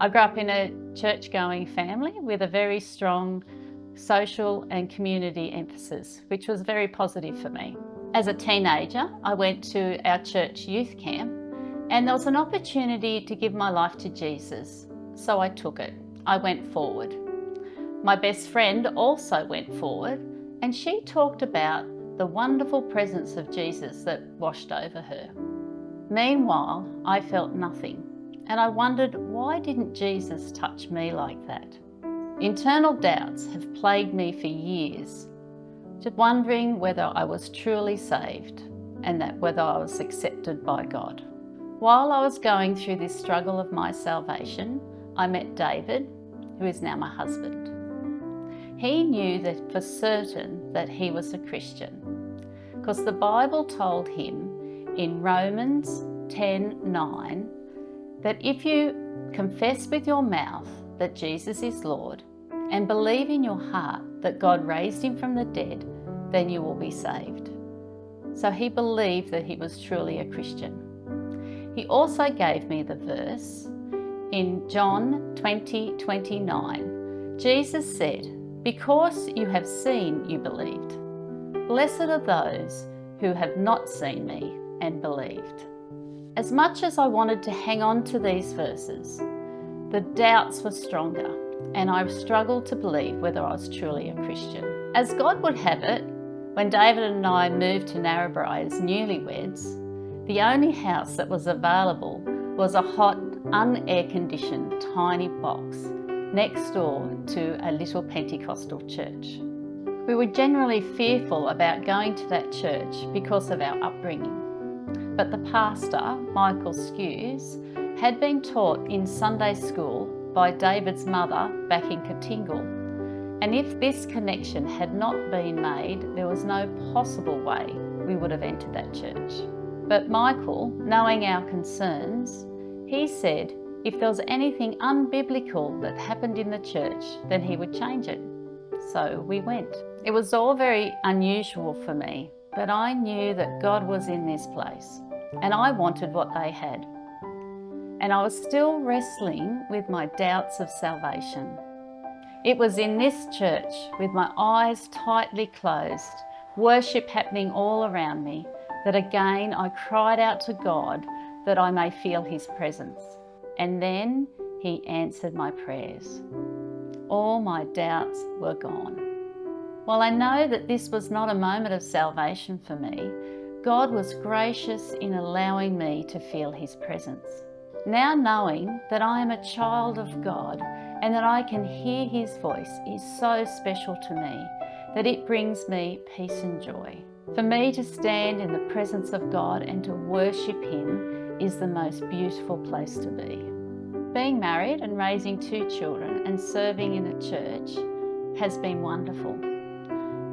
I grew up in a church-going family with a very strong social and community emphasis, which was very positive for me. As a teenager, I went to our church youth camp and there was an opportunity to give my life to Jesus, so I took it. I went forward. My best friend also went forward and she talked about the wonderful presence of Jesus that washed over her. Meanwhile, I felt nothing and I wondered, why didn't Jesus touch me like that? Internal doubts have plagued me for years, just wondering whether I was truly saved and that whether I was accepted by God. While I was going through this struggle of my salvation, I met David, who is now my husband. He knew that for certain that he was a Christian, because the Bible told him in Romans 10:9 that if you confess with your mouth that Jesus is Lord and believe in your heart that God raised him from the dead, then you will be saved. So he believed that he was truly a Christian. He also gave me the verse in John 20:29. Jesus said, "Because you have seen, you believed. Blessed are those who have not seen me and believed." As much as I wanted to hang on to these verses, the doubts were stronger and I struggled to believe whether I was truly a Christian. As God would have it, when David and I moved to Narrabri as newlyweds, the only house that was available was a hot, un-air-conditioned tiny box next door to a little Pentecostal church. We were generally fearful about going to that church because of our upbringing. But the pastor, Michael Skews, had been taught in Sunday school by David's mother back in Katingal. And if this connection had not been made, there was no possible way we would have entered that church. But Michael, knowing our concerns, he said if there was anything unbiblical that happened in the church, then he would change it. So we went. It was all very unusual for me, but I knew that God was in this place and I wanted what they had. And I was still wrestling with my doubts of salvation. It was in this church, with my eyes tightly closed, worship happening all around me, that again I cried out to God that I may feel his presence. And then he answered my prayers. All my doubts were gone. While I know that this was not a moment of salvation for me, God was gracious in allowing me to feel his presence. Now knowing that I am a child of God and that I can hear his voice is so special to me that it brings me peace and joy. For me to stand in the presence of God and to worship him is the most beautiful place to be. Being married and raising 2 children and serving in a church has been wonderful.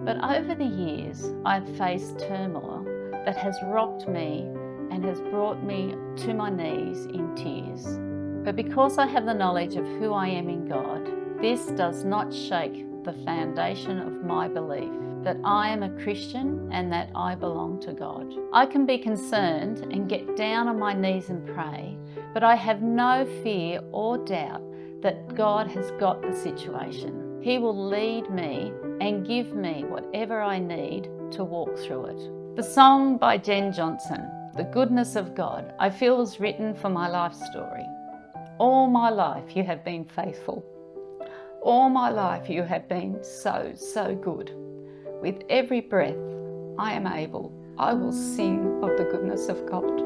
But over the years, I've faced turmoil that has rocked me and has brought me to my knees in tears. But because I have the knowledge of who I am in God, this does not shake the foundation of my belief that I am a Christian and that I belong to God. I can be concerned and get down on my knees and pray, but I have no fear or doubt that God has got the situation. He will lead me and give me whatever I need to walk through it. The song by Jen Johnson, "The Goodness of God," I feel was written for my life story. All my life you have been faithful. All my life you have been so, so good. With every breath I am able, I will sing of the goodness of God.